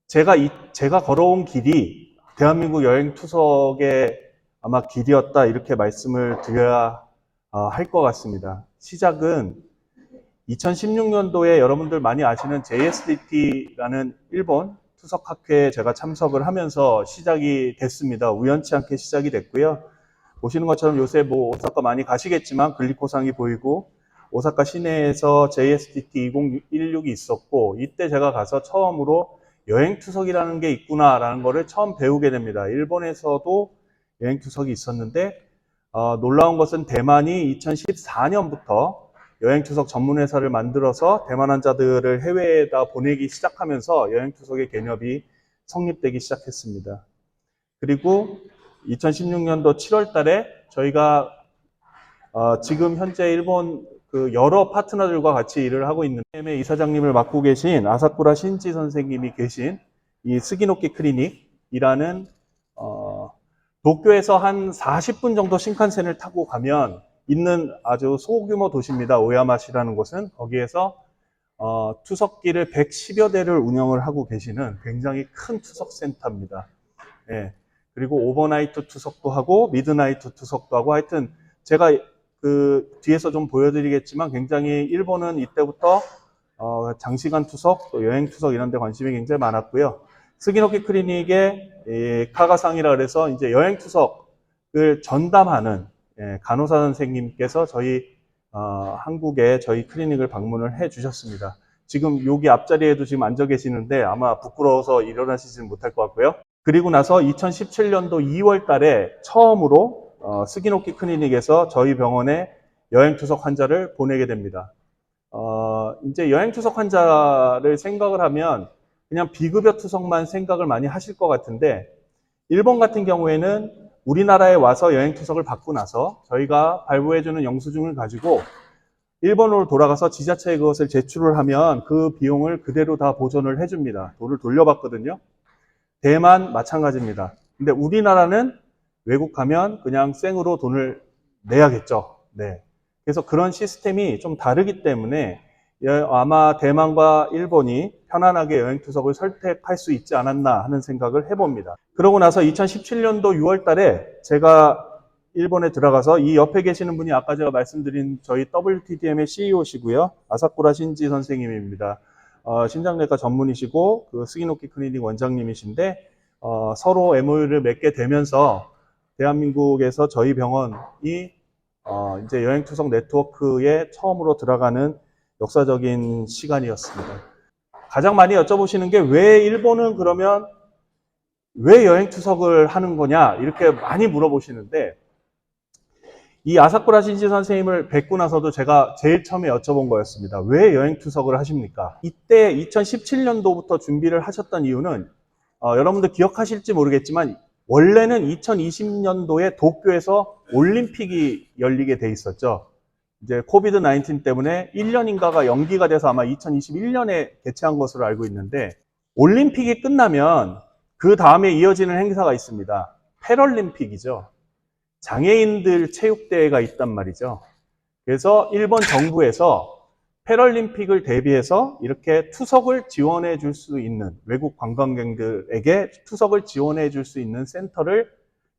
제가 걸어온 길이 대한민국 여행 투석의 아마 길이었다 이렇게 말씀을 드려야 할 것 같습니다. 시작은 2016년도에 여러분들 많이 아시는 JSDT라는 일본 투석학회에 제가 참석을 하면서 시작이 됐습니다. 우연치 않게 시작이 됐고요. 보시는 것처럼 요새 뭐 오사카 많이 가시겠지만 글리코상이 보이고 오사카 시내에서 JSDT 2016이 있었고, 이때 제가 가서 처음으로 여행투석이라는 게 있구나라는 거를 처음 배우게 됩니다. 일본에서도 여행투석이 있었는데, 놀라운 것은 대만이 2014년부터 여행투석 전문회사를 만들어서 대만 환자들을 해외에다 보내기 시작하면서 여행투석의 개념이 성립되기 시작했습니다. 그리고 2016년도 7월 달에 저희가 지금 현재 일본 그 여러 파트너들과 같이 일을 하고 있는 의 이사장님을 맡고 계신 아사쿠라 신지 선생님이 계신 이 스기노키 클리닉이라는 도쿄에서 한 40분 정도 신칸센을 타고 가면 있는 아주 소규모 도시입니다. 오야마시라는 곳은 거기에서 투석기를 110여 대를 운영을 하고 계시는 굉장히 큰 투석센터입니다. 예. 그리고 오버나이트 투석도 하고 미드나이트 투석도 하고, 하여튼 제가 그 뒤에서 좀 보여드리겠지만 굉장히 일본은 이때부터 장시간 투석, 또 여행 투석 이런 데 관심이 굉장히 많았고요. 스기노키 클리닉의 카가상이라 그래서 이제 여행 투석을 전담하는 간호사 선생님께서 저희 한국에 저희 클리닉을 방문을 해 주셨습니다. 지금 여기 앞자리에도 지금 앉아 계시는데 아마 부끄러워서 일어나시지는 못할 것 같고요. 그리고 나서 2017년도 2월 달에 처음으로 스기노키 클리닉에서 저희 병원에 여행투석 환자를 보내게 됩니다. 이제 여행투석 환자를 생각을 하면 그냥 비급여 투석만 생각을 많이 하실 것 같은데, 일본 같은 경우에는 우리나라에 와서 여행투석을 받고 나서 저희가 발부해주는 영수증을 가지고 일본으로 돌아가서 지자체에 그것을 제출을 하면 그 비용을 그대로 다 보전을 해줍니다. 돈을 돌려받거든요. 대만 마찬가지입니다. 근데 우리나라는 외국 가면 그냥 생으로 돈을 내야겠죠. 네. 그래서 그런 시스템이 좀 다르기 때문에 아마 대만과 일본이 편안하게 여행투석을 선택할 수 있지 않았나 하는 생각을 해봅니다. 그러고 나서 2017년도 6월 달에 제가 일본에 들어가서, 이 옆에 계시는 분이 아까 제가 말씀드린 저희 WTDM의 CEO시고요. 아사쿠라 신지 선생님입니다. 심장내과 전문이시고 그 스기노키 클리닉 원장님이신데, 서로 MOU를 맺게 되면서 대한민국에서 저희 병원이 이제 여행투석 네트워크에 처음으로 들어가는 역사적인 시간이었습니다. 가장 많이 여쭤보시는 게, 왜 일본은 그러면 왜 여행투석을 하는 거냐 이렇게 많이 물어보시는데, 이 아사쿠라 신지 선생님을 뵙고 나서도 제가 제일 처음에 여쭤본 거였습니다. 왜 여행투석을 하십니까? 이때 2017년도부터 준비를 하셨던 이유는 여러분들 기억하실지 모르겠지만, 원래는 2020년도에 도쿄에서 올림픽이 열리게 돼 있었죠. 이제 코비드 19 때문에 1년인가가 연기가 돼서 아마 2021년에 개최한 것으로 알고 있는데, 올림픽이 끝나면 그 다음에 이어지는 행사가 있습니다. 패럴림픽이죠. 장애인들 체육대회가 있단 말이죠. 그래서 일본 정부에서 패럴림픽을 대비해서 이렇게 투석을 지원해 줄 수 있는, 외국 관광객들에게 투석을 지원해 줄 수 있는 센터를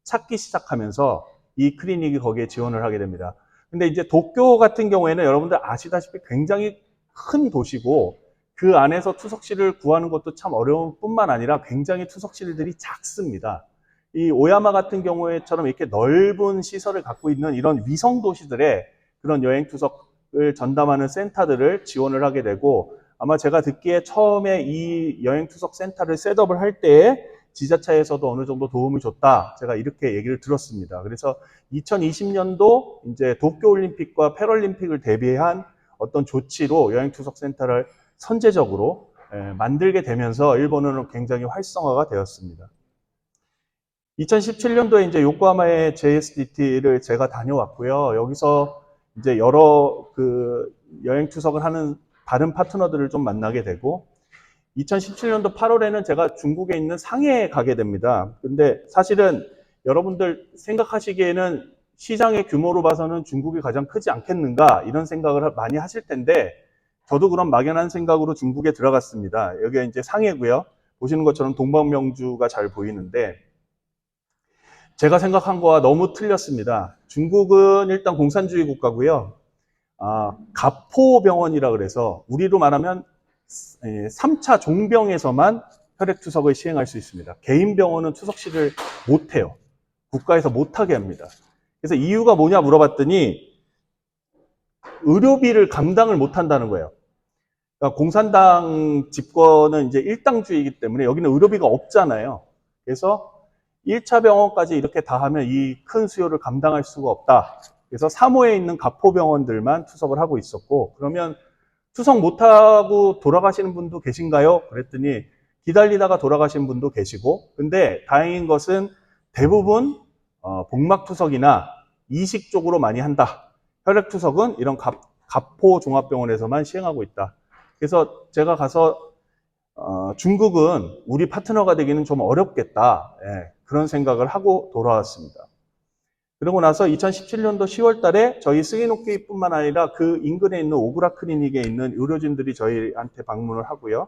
찾기 시작하면서 이 클리닉이 거기에 지원을 하게 됩니다. 근데 이제 도쿄 같은 경우에는 여러분들 아시다시피 굉장히 큰 도시고, 그 안에서 투석실을 구하는 것도 참 어려운 뿐만 아니라 굉장히 투석실들이 작습니다. 이 오야마 같은 경우에처럼 이렇게 넓은 시설을 갖고 있는 이런 위성 도시들의 그런 여행 투석을 전담하는 센터들을 지원을 하게 되고, 아마 제가 듣기에 처음에 이 여행 투석 센터를 셋업을 할 때에 지자체에서도 어느 정도 도움을 줬다, 제가 이렇게 얘기를 들었습니다. 그래서 2020년도 이제 도쿄올림픽과 패럴림픽을 대비한 어떤 조치로 여행 투석 센터를 선제적으로 만들게 되면서 일본은 굉장히 활성화가 되었습니다. 2017년도에 이제 요코하마의 JSDT를 제가 다녀왔고요. 여기서 이제 여러 그 여행 투석을 하는 다른 파트너들을 좀 만나게 되고, 2017년도 8월에는 제가 중국에 있는 상해에 가게 됩니다. 근데 사실은 여러분들 생각하시기에는 시장의 규모로 봐서는 중국이 가장 크지 않겠는가 이런 생각을 많이 하실 텐데, 저도 그런 막연한 생각으로 중국에 들어갔습니다. 여기가 이제 상해고요. 보시는 것처럼 동방명주가 잘 보이는데 제가 생각한 거와 너무 틀렸습니다. 중국은 일단 공산주의 국가고요. 가포병원이라 그래서 우리로 말하면 3차 종병에서만 혈액투석을 시행할 수 있습니다. 개인 병원은 투석실을 못해요. 국가에서 못하게 합니다. 그래서 이유가 뭐냐 물어봤더니 의료비를 감당을 못한다는 거예요. 그러니까 공산당 집권은 이제 일당주의이기 때문에 여기는 의료비가 없잖아요. 그래서 1차 병원까지 이렇게 다 하면 이 큰 수요를 감당할 수가 없다. 그래서 3호에 있는 가포병원들만 투석을 하고 있었고, 그러면 투석 못하고 돌아가시는 분도 계신가요? 그랬더니 기다리다가 돌아가신 분도 계시고, 근데 다행인 것은 대부분 복막투석이나 이식 쪽으로 많이 한다. 혈액투석은 이런 가포종합병원에서만 시행하고 있다. 그래서 제가 가서 중국은 우리 파트너가 되기는 좀 어렵겠다. 그런 생각을 하고 돌아왔습니다. 그러고 나서 2017년도 10월 달에 저희 스기노키뿐만 아니라 그 인근에 있는 오그라 클리닉에 있는 의료진들이 저희한테 방문을 하고요.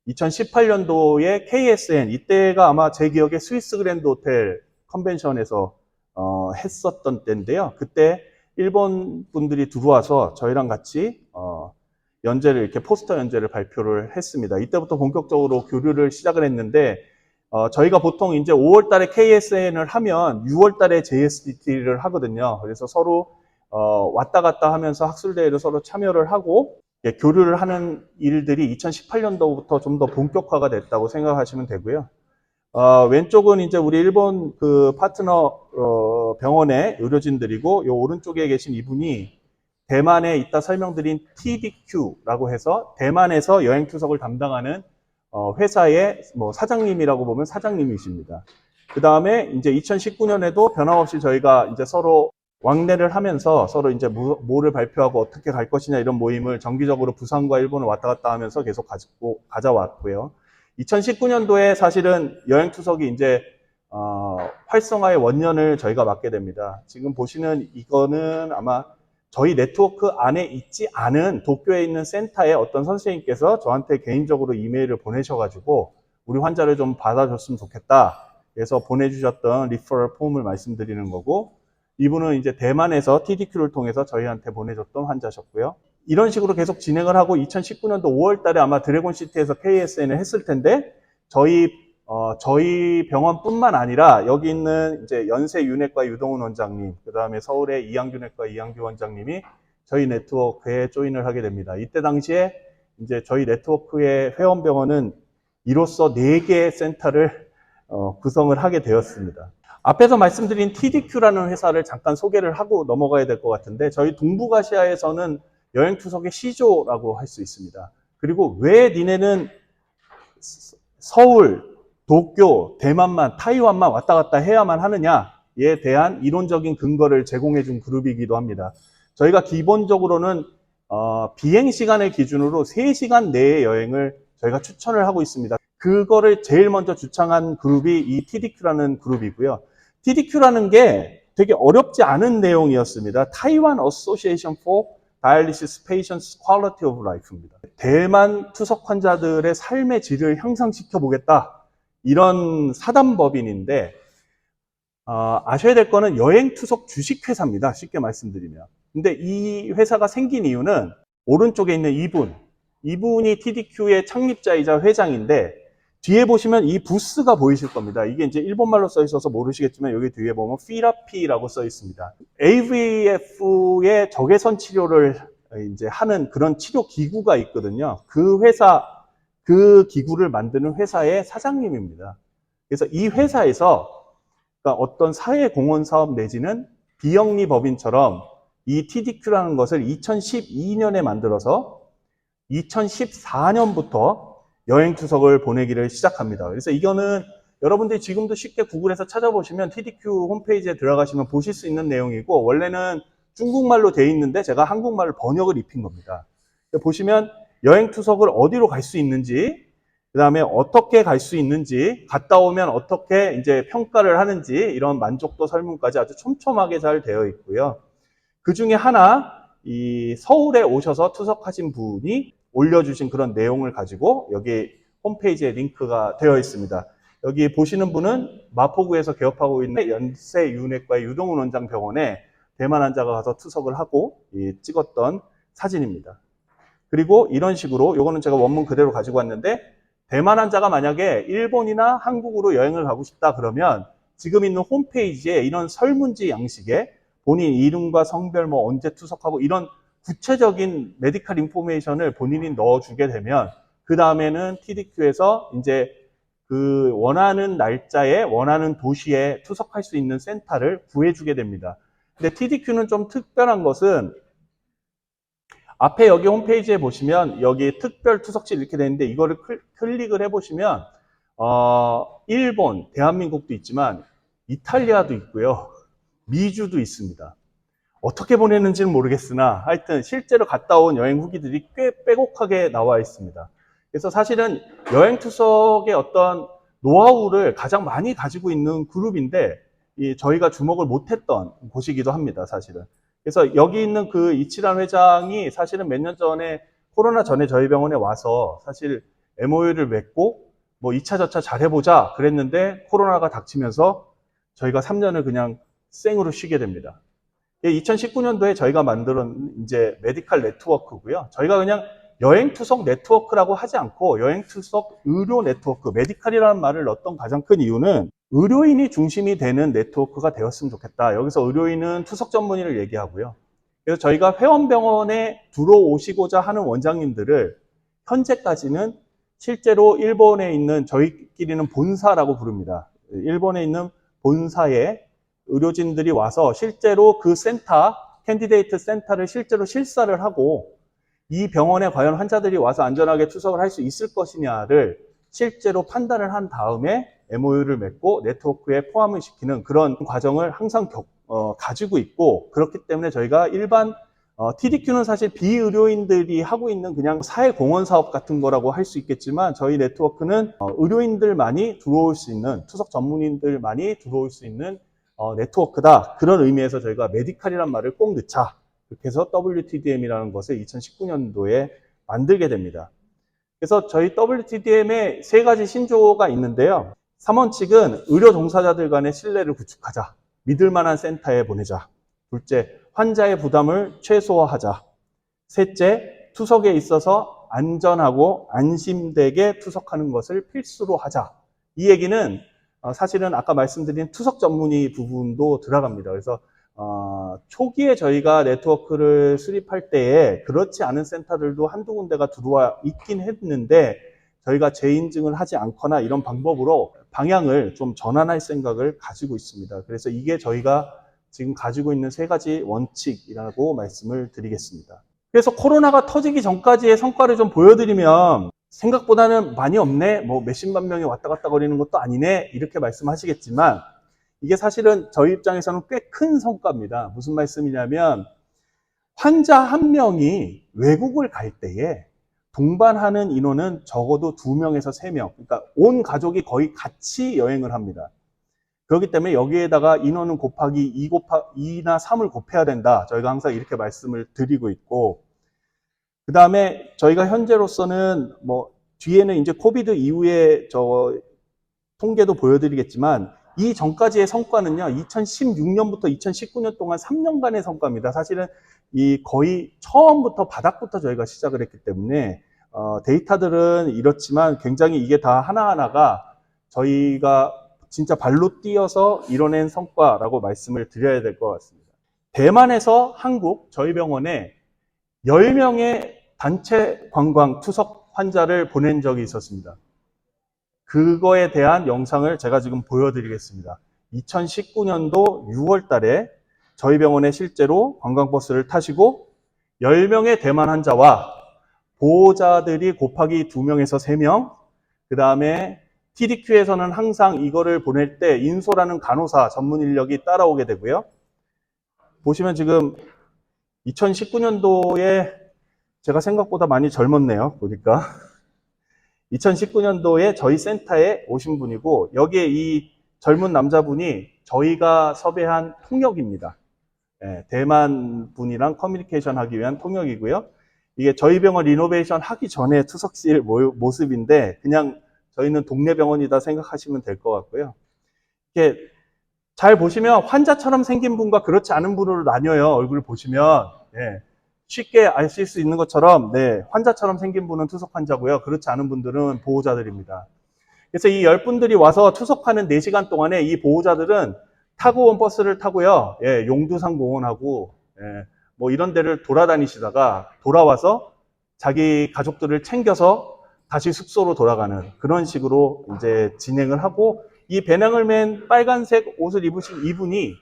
2018년도에 KSN, 이때가 아마 제 기억에 스위스 그랜드 호텔 컨벤션에서 했었던 때인데요. 그때 일본 분들이 들어와서 저희랑 같이 연재를 이렇게 포스터 연재를 발표를 했습니다. 이때부터 본격적으로 교류를 시작을 했는데 저희가 보통 이제 5월 달에 KSN을 하면 6월 달에 JSDT를 하거든요. 그래서 서로 왔다 갔다 하면서 학술대회를 서로 참여를 하고 교류를 하는 일들이 2018년도부터 좀 더 본격화가 됐다고 생각하시면 되고요. 왼쪽은 이제 우리 일본 그 파트너 병원의 의료진들이고 요 오른쪽에 계신 이분이 대만에 이따 설명드린 TDQ라고 해서 대만에서 여행투석을 담당하는 회사의 뭐 사장님이라고 보면 사장님이십니다. 그 다음에 이제 2019년에도 변함없이 저희가 이제 서로 왕래를 하면서 서로 이제 뭐를 발표하고 어떻게 갈 것이냐 이런 모임을 정기적으로 부산과 일본을 왔다 갔다 하면서 계속 가져왔고요. 2019년도에 사실은 여행투석이 이제 활성화의 원년을 저희가 맞게 됩니다. 지금 보시는 이거는 아마 저희 네트워크 안에 있지 않은 도쿄에 있는 센터에 어떤 선생님께서 저한테 개인적으로 이메일을 보내셔가지고 우리 환자를 좀 받아줬으면 좋겠다. 그래서 보내주셨던 리퍼럴 폼을 말씀드리는 거고, 이분은 이제 대만에서 TDQ를 통해서 저희한테 보내줬던 환자셨고요. 이런 식으로 계속 진행을 하고 2019년도 5월 달에 아마 드래곤시티에서 KSN을 했을 텐데 저희 병원뿐만 아니라 여기 있는 이제 연세윤회과 유동훈 원장님, 그 다음에 서울의 이양균외과 이양규 원장님이 저희 네트워크에 조인을 하게 됩니다. 이때 당시에 이제 저희 네트워크의 회원병원은 이로써 4개의 센터를 구성을 하게 되었습니다. 앞에서 말씀드린 TDQ라는 회사를 잠깐 소개를 하고 넘어가야 될 것 같은데, 저희 동북아시아에서는 여행투석의 시조라고 할 수 있습니다. 그리고 왜 니네는 서울, 도쿄, 대만만, 타이완만 왔다 갔다 해야만 하느냐에 대한 이론적인 근거를 제공해 준 그룹이기도 합니다. 저희가 기본적으로는 비행 시간을 기준으로 3시간 내의 여행을 저희가 추천을 하고 있습니다. 그거를 제일 먼저 주창한 그룹이 이 TDQ라는 그룹이고요. TDQ라는 게 되게 어렵지 않은 내용이었습니다. 타이완 Association for Dialysis Patients Quality of Life입니다. 대만 투석 환자들의 삶의 질을 향상시켜 보겠다. 이런 사단법인인데 아셔야 될 거는 여행투석 주식회사입니다. 쉽게 말씀드리면. 근데 이 회사가 생긴 이유는 오른쪽에 있는 이분이 TDQ의 창립자이자 회장인데, 뒤에 보시면 이 부스가 보이실 겁니다. 이게 이제 일본말로 써 있어서 모르시겠지만 여기 뒤에 보면 피라피라고 써 있습니다. AVF의 적외선 치료를 이제 하는 그런 치료 기구가 있거든요. 그 기구를 만드는 회사의 사장님입니다. 그래서 이 회사에서 그러니까 어떤 사회공헌 사업 내지는 비영리 법인처럼 이 TDQ라는 것을 2012년에 만들어서 2014년부터 여행투석을 보내기를 시작합니다. 그래서 이거는 여러분들이 지금도 쉽게 구글에서 찾아보시면 TDQ 홈페이지에 들어가시면 보실 수 있는 내용이고, 원래는 중국말로 돼 있는데 제가 한국말을 번역을 입힌 겁니다. 보시면 여행투석을 어디로 갈 수 있는지, 그 다음에 어떻게 갈 수 있는지, 갔다 오면 어떻게 이제 평가를 하는지, 이런 만족도 설문까지 아주 촘촘하게 잘 되어 있고요. 그 중에 하나, 이 서울에 오셔서 투석하신 분이 올려주신 그런 내용을 가지고 여기 홈페이지에 링크가 되어 있습니다. 여기 보시는 분은 마포구에서 개업하고 있는 연세윤회과의 유동훈 원장 병원에 대만 환자가 가서 투석을 하고 찍었던 사진입니다. 그리고 이런 식으로, 요거는 제가 원문 그대로 가지고 왔는데, 대만 환자가 만약에 일본이나 한국으로 여행을 가고 싶다 그러면 지금 있는 홈페이지에 이런 설문지 양식에 본인 이름과 성별, 뭐 언제 투석하고 이런 구체적인 메디컬 인포메이션을 본인이 넣어주게 되면 그 다음에는 TDQ에서 이제 그 원하는 날짜에 원하는 도시에 투석할 수 있는 센터를 구해주게 됩니다. 근데 TDQ는 좀 특별한 것은 앞에 여기 홈페이지에 보시면 여기 특별 투석실 이렇게 되는데 이거를 클릭을 해보시면 일본, 대한민국도 있지만 이탈리아도 있고요. 미주도 있습니다. 어떻게 보내는지는 모르겠으나 하여튼 실제로 갔다 온 여행 후기들이 꽤 빼곡하게 나와 있습니다. 그래서 사실은 여행 투석의 어떤 노하우를 가장 많이 가지고 있는 그룹인데 저희가 주목을 못했던 곳이기도 합니다, 사실은. 그래서 여기 있는 그 이치란 회장이 사실은 몇 년 전에 코로나 전에 저희 병원에 와서 사실 MOU를 맺고 뭐 2차 저차 잘해보자 그랬는데 코로나가 닥치면서 저희가 3년을 그냥 생으로 쉬게 됩니다. 2019년도에 저희가 만든 이제 메디컬 네트워크고요. 저희가 그냥 여행 투석 네트워크라고 하지 않고 여행 투석 의료 네트워크, 메디컬이라는 말을 넣었던 가장 큰 이유는 의료인이 중심이 되는 네트워크가 되었으면 좋겠다. 여기서 의료인은 투석 전문의를 얘기하고요. 그래서 저희가 회원병원에 들어오시고자 하는 원장님들을 현재까지는 실제로 일본에 있는, 저희끼리는 본사라고 부릅니다. 일본에 있는 본사에 의료진들이 와서 실제로 그 센터, 캔디데이트 센터를 실제로 실사를 하고 이 병원에 과연 환자들이 와서 안전하게 투석을 할 수 있을 것이냐를 실제로 판단을 한 다음에 MOU를 맺고 네트워크에 포함을 시키는 그런 과정을 항상 가지고 있고, 그렇기 때문에 저희가 일반 TDQ는 사실 비의료인들이 하고 있는 그냥 사회공헌 사업 같은 거라고 할 수 있겠지만 저희 네트워크는 의료인들만이 들어올 수 있는, 투석 전문인들만이 들어올 수 있는 네트워크다. 그런 의미에서 저희가 메디컬이란 말을 꼭 넣자. 그렇게 해서 WTDM이라는 것을 2019년도에 만들게 됩니다. 그래서 저희 WTDM에 세 가지 신조어가 있는데요. 3원칙은 의료 종사자들 간의 신뢰를 구축하자. 믿을 만한 센터에 보내자. 둘째, 환자의 부담을 최소화하자. 셋째, 투석에 있어서 안전하고 안심되게 투석하는 것을 필수로 하자. 이 얘기는 사실은 아까 말씀드린 투석 전문의 부분도 들어갑니다. 그래서 초기에 저희가 네트워크를 수립할 때에 그렇지 않은 센터들도 한두 군데가 들어와 있긴 했는데 저희가 재인증을 하지 않거나 이런 방법으로 방향을 좀 전환할 생각을 가지고 있습니다. 그래서 이게 저희가 지금 가지고 있는 세 가지 원칙이라고 말씀을 드리겠습니다. 그래서 코로나가 터지기 전까지의 성과를 좀 보여드리면 생각보다는 많이 없네, 뭐 몇십만 명이 왔다 갔다 거리는 것도 아니네, 이렇게 말씀하시겠지만 이게 사실은 저희 입장에서는 꽤 큰 성과입니다. 무슨 말씀이냐면 환자 한 명이 외국을 갈 때에 동반하는 인원은 적어도 2명에서 3명, 그러니까 온 가족이 거의 같이 여행을 합니다. 그렇기 때문에 여기에다가 인원은 곱하기 2나 3을 곱해야 된다. 저희가 항상 이렇게 말씀을 드리고 있고, 그 다음에 저희가 현재로서는 뭐 뒤에는 이제 코비드 이후에 저 통계도 보여드리겠지만 이 전까지의 성과는요, 2016년부터 2019년 동안 3년간의 성과입니다. 사실은 이 거의 처음부터 바닥부터 저희가 시작을 했기 때문에 데이터들은 이렇지만 굉장히 이게 다 하나하나가 저희가 진짜 발로 뛰어서 이뤄낸 성과라고 말씀을 드려야 될 것 같습니다. 대만에서 한국, 저희 병원에 10명의 단체 관광 투석 환자를 보낸 적이 있었습니다. 그거에 대한 영상을 제가 지금 보여드리겠습니다. 2019년도 6월 달에 저희 병원에 실제로 관광버스를 타시고 10명의 대만 환자와 보호자들이 곱하기 2명에서 3명, 그 다음에 TDQ에서는 항상 이거를 보낼 때 인소라는 간호사 전문 인력이 따라오게 되고요. 보시면 지금 2019년도에 제가 생각보다 많이 젊었네요, 보니까. 2019년도에 저희 센터에 오신 분이고, 여기에 이 젊은 남자분이 저희가 섭외한 통역입니다. 대만 분이랑 커뮤니케이션 하기 위한 통역이고요. 이게 저희 병원 리노베이션 하기 전에 투석실 모습인데 그냥 저희는 동네 병원이다 생각하시면 될 것 같고요. 이렇게 잘 보시면 환자처럼 생긴 분과 그렇지 않은 분으로 나뉘어요. 얼굴 보시면. 예. 쉽게 아실 수 있는 것처럼, 네, 환자처럼 생긴 분은 투석 환자고요. 그렇지 않은 분들은 보호자들입니다. 그래서 이 10분들이 와서 투석하는 4시간 동안에 이 보호자들은 타고 온 버스를 타고요. 예, 용두산 공원하고, 예, 뭐 이런 데를 돌아다니시다가 돌아와서 자기 가족들을 챙겨서 다시 숙소로 돌아가는 그런 식으로 이제 진행을 하고, 이 배낭을 맨 빨간색 옷을 입으신 이분이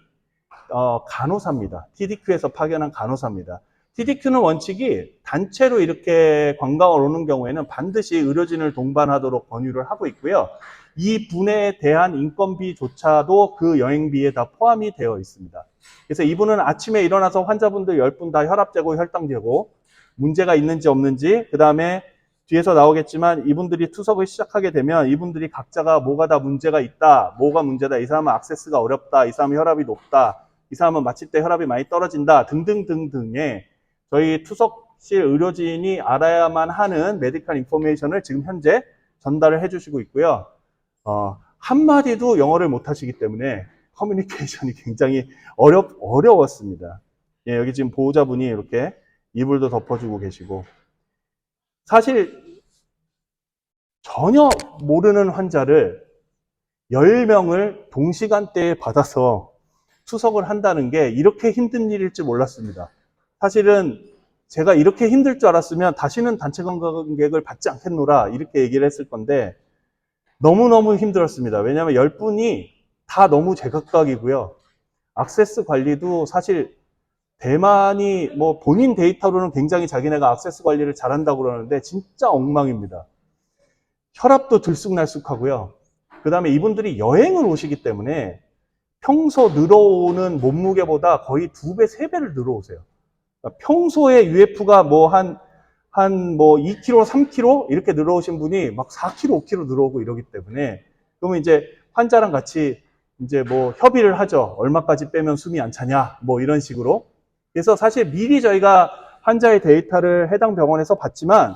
간호사입니다. TDQ에서 파견한 간호사입니다. TDQ는 원칙이 단체로 이렇게 관광을 오는 경우에는 반드시 의료진을 동반하도록 권유를 하고 있고요. 이 분에 대한 인건비조차도 그 여행비에 다 포함이 되어 있습니다. 그래서 이분은 아침에 일어나서 환자분들 10분 다 혈압 재고 혈당 재고 문제가 있는지 없는지, 그 다음에 뒤에서 나오겠지만 이분들이 투석을 시작하게 되면 이분들이 각자가 뭐가 다 문제가 있다, 뭐가 문제다, 이 사람은 액세스가 어렵다, 이 사람은 혈압이 높다, 이 사람은 마칠 때 혈압이 많이 떨어진다 등등등등의 저희 투석실 의료진이 알아야만 하는 메디컬 인포메이션을 지금 현재 전달을 해주시고 있고요. 한마디도 영어를 못하시기 때문에 커뮤니케이션이 굉장히 어려웠습니다. 예, 여기 지금 보호자분이 이렇게 이불도 덮어주고 계시고, 사실 전혀 모르는 환자를 10명을 동시간대에 받아서 투석을 한다는 게 이렇게 힘든 일일 줄 몰랐습니다. 사실은 제가 이렇게 힘들 줄 알았으면 다시는 단체 관광객을 받지 않겠노라 이렇게 얘기를 했을 건데 너무너무 힘들었습니다. 왜냐하면 10분이 다 너무 제각각이고요. 액세스 관리도 사실 대만이 뭐 본인 데이터로는 굉장히 자기네가 액세스 관리를 잘한다고 그러는데 진짜 엉망입니다. 혈압도 들쑥날쑥하고요. 그 다음에 이분들이 여행을 오시기 때문에 평소 늘어오는 몸무게보다 거의 2배, 3배를 늘어오세요. 그러니까 평소에 UF가 뭐 한 2kg, 3kg 이렇게 늘어오신 분이 막 4kg, 5kg 늘어오고 이러기 때문에 그러면 이제 환자랑 같이 이제 뭐 협의를 하죠. 얼마까지 빼면 숨이 안 차냐, 뭐 이런 식으로. 그래서 사실 미리 저희가 환자의 데이터를 해당 병원에서 받지만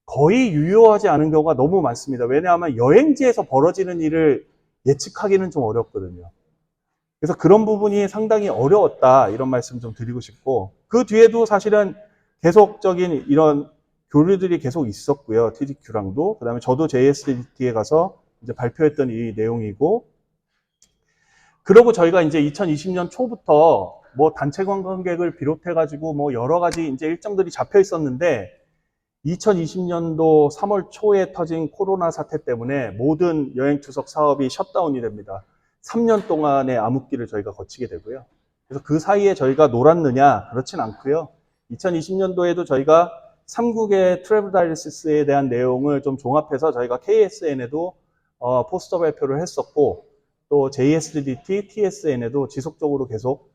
거의 유효하지 않은 경우가 너무 많습니다. 왜냐하면 여행지에서 벌어지는 일을 예측하기는 좀 어렵거든요. 그래서 그런 부분이 상당히 어려웠다 이런 말씀 좀 드리고 싶고, 그 뒤에도 사실은 계속적인 이런 교류들이 계속 있었고요. TDQ랑도. 그 다음에 저도 JSDT에 가서 이제 발표했던 이 내용이고, 그러고 저희가 이제 2020년 초부터 뭐 단체 관광객을 비롯해가지고 뭐 여러 가지 이제 일정들이 잡혀 있었는데 2020년도 3월 초에 터진 코로나 사태 때문에 모든 여행 투석 사업이 셧다운이 됩니다. 3년 동안의 암흑기를 저희가 거치게 되고요. 그래서 그 사이에 저희가 놀았느냐? 그렇진 않고요. 2020년도에도 저희가 3국의 트래블 다이리시스에 대한 내용을 좀 종합해서 저희가 KSN에도 포스터 발표를 했었고, 또 JSDT, TSN에도 지속적으로 계속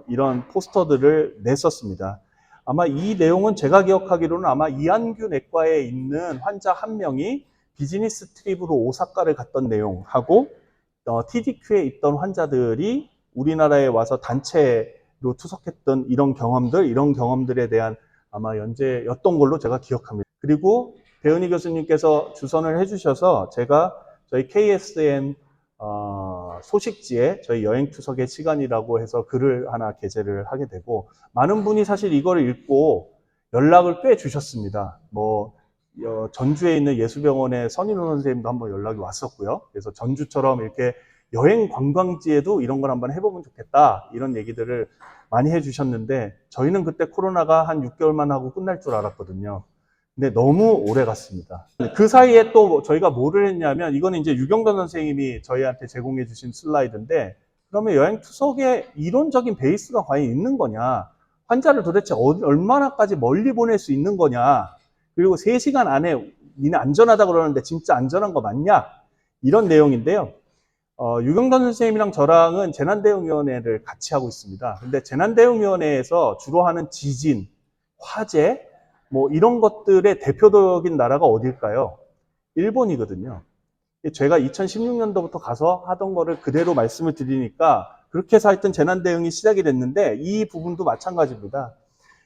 이런 포스터들을 냈었습니다. 아마 이 내용은 제가 기억하기로는 아마 이한규 내과에 있는 환자 한 명이 비즈니스 트립으로 오사카를 갔던 내용하고 TDQ에 있던 환자들이 우리나라에 와서 단체로 투석했던 이런 경험들에 대한 아마 연재였던 걸로 제가 기억합니다. 그리고 배은희 교수님께서 주선을 해주셔서 제가 저희 KSN 소식지에 저희 여행 투석의 시간이라고 해서 글을 하나 게재를 하게 되고, 많은 분이 사실 이거를 읽고 연락을 꽤 주셨습니다. 뭐 전주에 있는 예수병원의 선인호 선생님도 한번 연락이 왔었고요. 그래서 전주처럼 이렇게 여행 관광지에도 이런 걸 한번 해보면 좋겠다 이런 얘기들을 많이 해주셨는데, 저희는 그때 코로나가 한 6개월만 하고 끝날 줄 알았거든요. 근데 너무 오래 갔습니다. 그 사이에 또 저희가 뭐를 했냐면, 이거는 이제 유경돈 선생님이 저희한테 제공해 주신 슬라이드인데, 그러면 여행 투석에 이론적인 베이스가 과연 있는 거냐, 환자를 도대체 얼마나까지 멀리 보낼 수 있는 거냐, 그리고 3시간 안에 니네 안전하다 그러는데 진짜 안전한 거 맞냐, 이런 내용인데요. 유경돈 선생님이랑 저랑은 재난대응위원회를 같이 하고 있습니다. 근데 재난대응위원회에서 주로 하는 지진, 화재, 뭐 이런 것들의 대표적인 나라가 어딜까요? 일본이거든요. 제가 2016년도부터 가서 하던 거를 그대로 말씀을 드리니까 그렇게 해서 하여튼 재난대응이 시작이 됐는데 이 부분도 마찬가지입니다.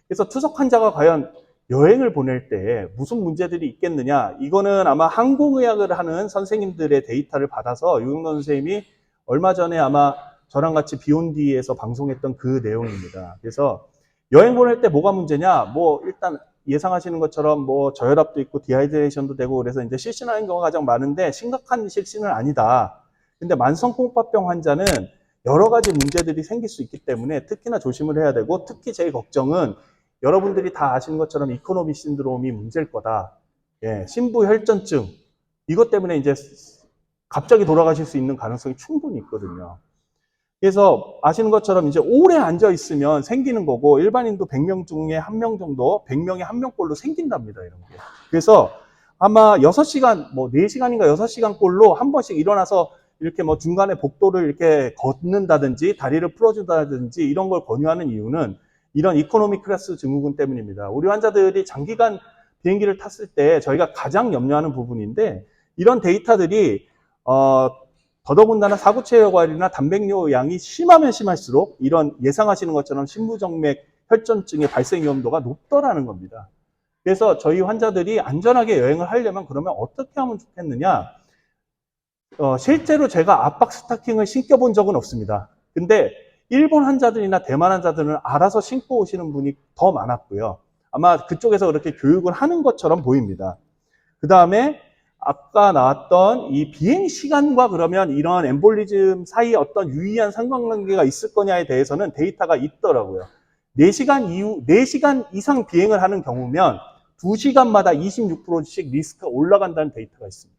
그래서 투석 환자가 과연 여행을 보낼 때 무슨 문제들이 있겠느냐. 이거는 아마 항공의학을 하는 선생님들의 데이터를 받아서 유경돈 선생님이 얼마 전에 아마 저랑 같이 비욘디에서 방송했던 그 내용입니다. 그래서 여행 보낼 때 뭐가 문제냐? 뭐 일단 예상하시는 것처럼 뭐 저혈압도 있고 디하이드레이션도 되고 그래서 이제 실신하는 경우가 가장 많은데 심각한 실신은 아니다. 근데 만성콩팥병 환자는 여러 가지 문제들이 생길 수 있기 때문에 특히나 조심을 해야 되고, 특히 제일 걱정은 여러분들이 다 아시는 것처럼 이코노미 신드롬이 문제일 거다. 예, 심부 혈전증. 이것 때문에 이제 갑자기 돌아가실 수 있는 가능성이 충분히 있거든요. 그래서 아시는 것처럼 이제 오래 앉아 있으면 생기는 거고, 일반인도 100명 중에 1명 정도, 100명에 1명꼴로 생긴답니다, 이런 게. 그래서 아마 6시간, 뭐 4시간인가 6시간꼴로 한 번씩 일어나서 이렇게 뭐 중간에 복도를 이렇게 걷는다든지 다리를 풀어준다든지 이런 걸 권유하는 이유는 이런 이코노미 클래스 증후군 때문입니다. 우리 환자들이 장기간 비행기를 탔을 때 저희가 가장 염려하는 부분인데, 이런 데이터들이 더더군다나 사구체혈관이나 단백뇨 양이 심하면 심할수록 이런 예상하시는 것처럼 심부정맥 혈전증의 발생 위험도가 높더라는 겁니다. 그래서 저희 환자들이 안전하게 여행을 하려면 그러면 어떻게 하면 좋겠느냐? 실제로 제가 압박 스타킹을 신겨본 적은 없습니다. 근데 일본 환자들이나 대만 환자들은 알아서 신고 오시는 분이 더 많았고요. 아마 그쪽에서 그렇게 교육을 하는 것처럼 보입니다. 그 다음에 아까 나왔던 이 비행 시간과 그러면 이런 엠볼리즘 사이에 어떤 유의한 상관관계가 있을 거냐에 대해서는 데이터가 있더라고요. 4시간 이상 비행을 하는 경우면 2시간마다 26%씩 리스크가 올라간다는 데이터가 있습니다.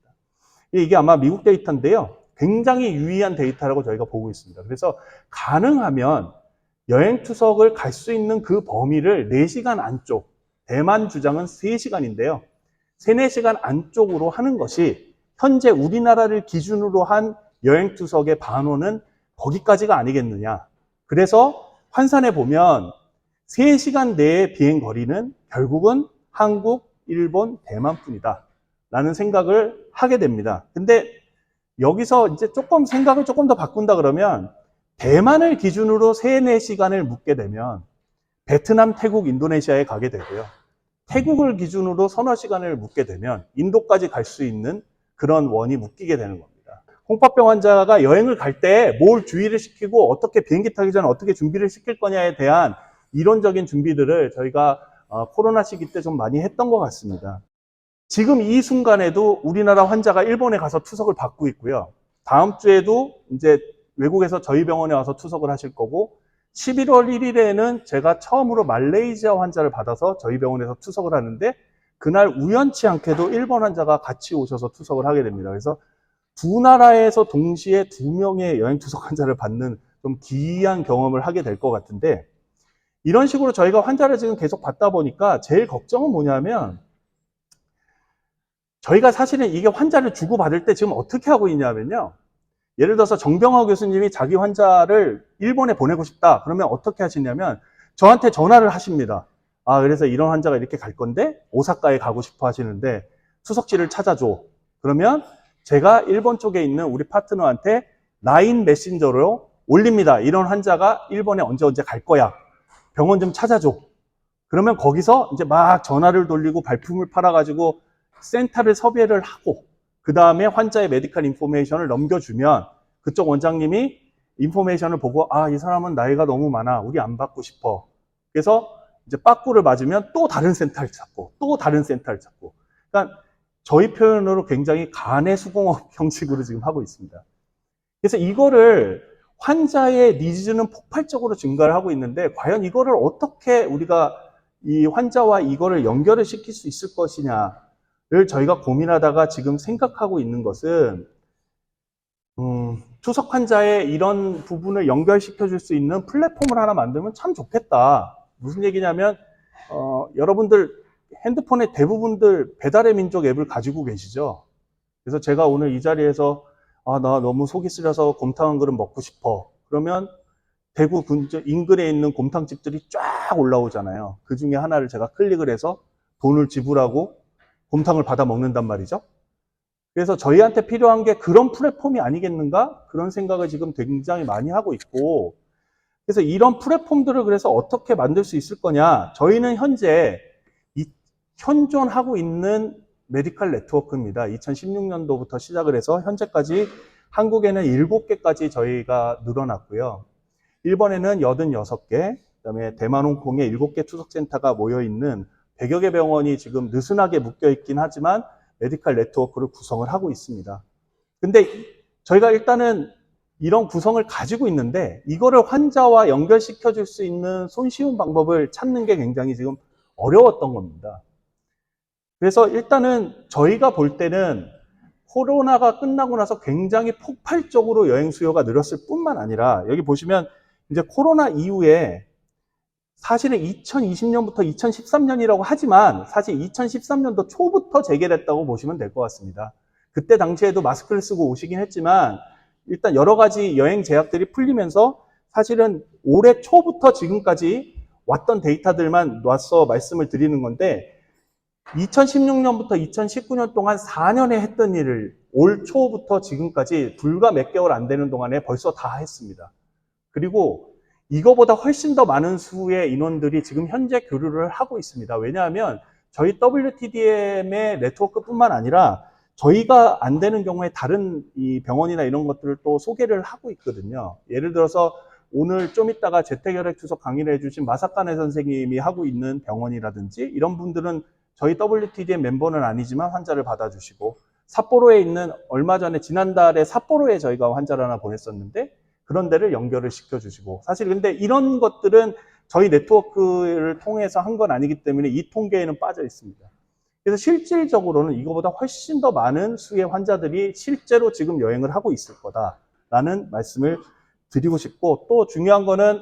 이게 아마 미국 데이터인데요. 굉장히 유의한 데이터라고 저희가 보고 있습니다. 그래서 가능하면 여행 투석을 갈 수 있는 그 범위를 4시간 안쪽, 대만 주장은 3시간인데요. 3, 4시간 안쪽으로 하는 것이 현재 우리나라를 기준으로 한 여행 투석의 반호는 거기까지가 아니겠느냐. 그래서 환산해 보면 3시간 내의 비행 거리는 결국은 한국, 일본, 대만뿐이다 라는 생각을 하게 됩니다. 근데 여기서 이제 생각을 조금 더 바꾼다 그러면 대만을 기준으로 3, 4시간을 묵게 되면 베트남, 태국, 인도네시아에 가게 되고요. 태국을 기준으로 서너 시간을 묵게 되면 인도까지 갈 수 있는 그런 원이 묶이게 되는 겁니다. 홍파병 환자가 여행을 갈 때 뭘 주의를 시키고 어떻게 비행기 타기 전에 어떻게 준비를 시킬 거냐에 대한 이론적인 준비들을 저희가 코로나 시기 때 좀 많이 했던 것 같습니다. 지금 이 순간에도 우리나라 환자가 일본에 가서 투석을 받고 있고요. 다음 주에도 이제 외국에서 저희 병원에 와서 투석을 하실 거고, 11월 1일에는 제가 처음으로 말레이시아 환자를 받아서 저희 병원에서 투석을 하는데, 그날 우연치 않게도 일본 환자가 같이 오셔서 투석을 하게 됩니다. 그래서 두 나라에서 동시에 2명의 여행 투석 환자를 받는 좀 기이한 경험을 하게 될 것 같은데, 이런 식으로 저희가 환자를 지금 계속 받다 보니까 제일 걱정은 뭐냐면, 저희가 사실은 이게 환자를 주고받을 때 지금 어떻게 하고 있냐면요. 예를 들어서 정병화 교수님이 자기 환자를 일본에 보내고 싶다. 그러면 어떻게 하시냐면 저한테 전화를 하십니다. 그래서 이런 환자가 이렇게 갈 건데 오사카에 가고 싶어 하시는데 투석지를 찾아줘. 그러면 제가 일본 쪽에 있는 우리 파트너한테 라인 메신저로 올립니다. 이런 환자가 일본에 언제 갈 거야. 병원 좀 찾아줘. 그러면 거기서 이제 막 전화를 돌리고 발품을 팔아가지고 센터를 섭외를 하고, 그 다음에 환자의 메디컬 인포메이션을 넘겨주면 그쪽 원장님이 인포메이션을 보고 이 사람은 나이가 너무 많아, 우리 안 받고 싶어. 그래서 이제 빠꾸를 맞으면 또 다른 센터를 찾고 또 다른 센터를 찾고, 그러니까 저희 표현으로 굉장히 간의 수공업 형식으로 지금 하고 있습니다. 그래서 이거를 환자의 니즈는 폭발적으로 증가를 하고 있는데, 과연 이거를 어떻게 우리가 이 환자와 이거를 연결을 시킬 수 있을 것이냐를 저희가 고민하다가 지금 생각하고 있는 것은, 투석 환자의 이런 부분을 연결시켜 줄 수 있는 플랫폼을 하나 만들면 참 좋겠다. 무슨 얘기냐면 여러분들 핸드폰에 대부분들 배달의 민족 앱을 가지고 계시죠. 그래서 제가 오늘 이 자리에서 나 너무 속이 쓰려서 곰탕 한 그릇 먹고 싶어. 그러면 대구 인근에 있는 곰탕집들이 쫙 올라오잖아요. 그 중에 하나를 제가 클릭을 해서 돈을 지불하고 곰탕을 받아 먹는단 말이죠. 그래서 저희한테 필요한 게 그런 플랫폼이 아니겠는가? 그런 생각을 지금 굉장히 많이 하고 있고, 그래서 이런 플랫폼들을 그래서 어떻게 만들 수 있을 거냐? 저희는 현재 현존하고 있는 메디컬 네트워크입니다. 2016년도부터 시작을 해서 현재까지 한국에는 7개까지 저희가 늘어났고요. 일본에는 86개, 그다음에 대만, 홍콩에 7개 투석센터가 모여있는 100여 개 병원이 지금 느슨하게 묶여있긴 하지만 메디컬 네트워크를 구성을 하고 있습니다. 근데 저희가 일단은 이런 구성을 가지고 있는데 이거를 환자와 연결시켜 줄 수 있는 손쉬운 방법을 찾는 게 굉장히 지금 어려웠던 겁니다. 그래서 일단은 저희가 볼 때는 코로나가 끝나고 나서 굉장히 폭발적으로 여행 수요가 늘었을 뿐만 아니라 여기 보시면 이제 코로나 이후에 사실은 2020년부터 2013년이라고 하지만 사실 2013년도 초부터 재개됐다고 보시면 될 것 같습니다. 그때 당시에도 마스크를 쓰고 오시긴 했지만 일단 여러 가지 여행 제약들이 풀리면서 사실은 올해 초부터 지금까지 왔던 데이터들만 놔서 말씀을 드리는 건데 2016년부터 2019년 동안 4년에 했던 일을 올 초부터 지금까지 불과 몇 개월 안 되는 동안에 벌써 다 했습니다. 그리고 이거보다 훨씬 더 많은 수의 인원들이 지금 현재 교류를 하고 있습니다. 왜냐하면 저희 WTDM의 네트워크뿐만 아니라 저희가 안 되는 경우에 다른 이 병원이나 이런 것들을 또 소개를 하고 있거든요. 예를 들어서 오늘 좀 이따가 재택혈액 투석 강의를 해주신 마사카네 선생님이 하고 있는 병원이라든지 이런 분들은 저희 WTDM 멤버는 아니지만 환자를 받아주시고 삿포로에 있는 얼마 전에 지난달에 삿포로에 저희가 환자를 하나 보냈었는데 그런 데를 연결을 시켜주시고 사실 근데 이런 것들은 저희 네트워크를 통해서 한 건 아니기 때문에 이 통계에는 빠져 있습니다. 그래서 실질적으로는 이거보다 훨씬 더 많은 수의 환자들이 실제로 지금 여행을 하고 있을 거다라는 말씀을 드리고 싶고 또 중요한 거는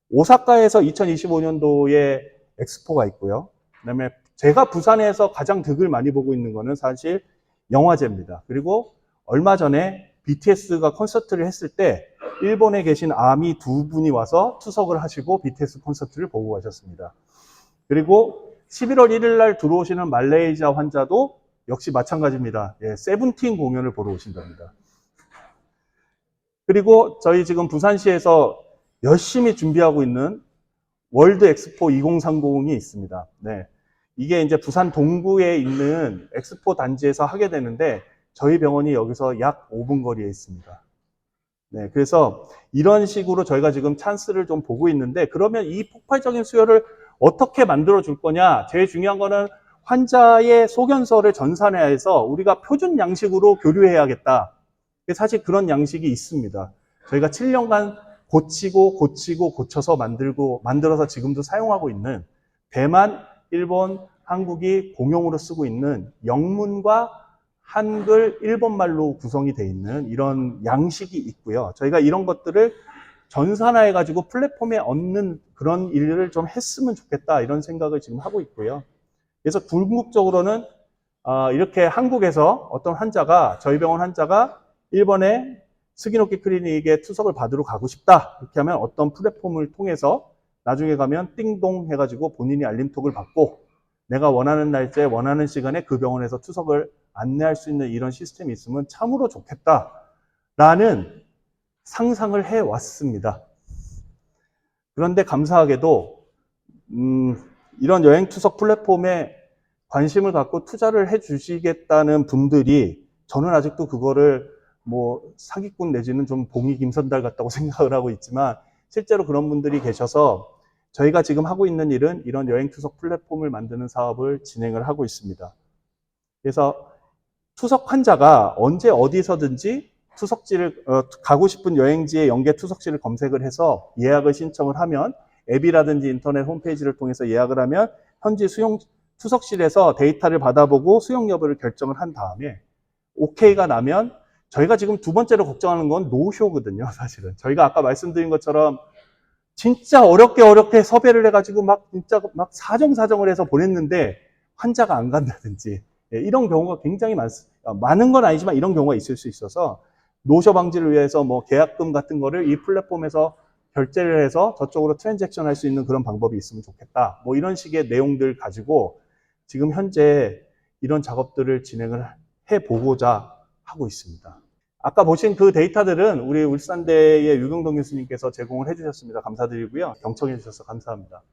오사카에서 2025년도에 엑스포가 있고요. 그다음에 제가 부산에서 가장 득을 많이 보고 있는 거는 사실 영화제입니다. 그리고 얼마 전에 BTS가 콘서트를 했을 때 일본에 계신 아미 두 분이 와서 투석을 하시고 BTS 콘서트를 보고 가셨습니다. 그리고 11월 1일 날 들어오시는 말레이시아 환자도 역시 마찬가지입니다. 예, 세븐틴 공연을 보러 오신답니다. 그리고 저희 지금 부산시에서 열심히 준비하고 있는 월드 엑스포 2030이 있습니다. 네. 이게 이제 부산 동구에 있는 엑스포 단지에서 하게 되는데 저희 병원이 여기서 약 5분 거리에 있습니다. 네, 그래서 이런 식으로 저희가 지금 찬스를 좀 보고 있는데 그러면 이 폭발적인 수요를 어떻게 만들어 줄 거냐? 제일 중요한 거는 환자의 소견서를 전산화해서 우리가 표준 양식으로 교류해야겠다. 사실 그런 양식이 있습니다. 저희가 7년간 고쳐서 만들어서 지금도 사용하고 있는 대만, 일본, 한국이 공용으로 쓰고 있는 영문과 한글, 일본말로 구성이 되어 있는 이런 양식이 있고요. 저희가 이런 것들을 전산화해가지고 플랫폼에 얻는 그런 일을 좀 했으면 좋겠다 이런 생각을 지금 하고 있고요. 그래서 궁극적으로는 이렇게 한국에서 어떤 환자가 저희 병원 환자가 일본의 스기노키 클리닉에 투석을 받으러 가고 싶다 이렇게 하면 어떤 플랫폼을 통해서 나중에 가면 띵동 해가지고 본인이 알림톡을 받고 내가 원하는 날짜에 원하는 시간에 그 병원에서 투석을 안내할 수 있는 이런 시스템이 있으면 참으로 좋겠다라는 상상을 해왔습니다. 그런데 감사하게도 이런 여행 투석 플랫폼에 관심을 갖고 투자를 해주시겠다는 분들이 저는 아직도 그거를 뭐 사기꾼 내지는 좀 봉이 김선달 같다고 생각을 하고 있지만 실제로 그런 분들이 계셔서 저희가 지금 하고 있는 일은 이런 여행 투석 플랫폼을 만드는 사업을 진행을 하고 있습니다. 그래서 투석 환자가 언제 어디서든지 투석지를 가고 싶은 여행지의 연계 투석지를 검색을 해서 예약을 신청을 하면 앱이라든지 인터넷 홈페이지를 통해서 예약을 하면 현지 투석실에서 데이터를 받아보고 수용 여부를 결정을 한 다음에 오케이가 나면 저희가 지금 두 번째로 걱정하는 건 노쇼거든요, 사실은. 저희가 아까 말씀드린 것처럼 진짜 어렵게 섭외를 해가지고 막 사정을 해서 보냈는데 환자가 안 간다든지 이런 경우가 굉장히 많은 건 아니지만 이런 경우가 있을 수 있어서 노쇼 방지를 위해서 뭐 계약금 같은 거를 이 플랫폼에서 결제를 해서 저쪽으로 트랜잭션 할 수 있는 그런 방법이 있으면 좋겠다. 뭐 이런 식의 내용들 가지고 지금 현재 이런 작업들을 진행을 해보고자 하고 있습니다. 아까 보신 그 데이터들은 우리 울산대의 유경동 교수님께서 제공을 해주셨습니다. 감사드리고요. 경청해 주셔서 감사합니다.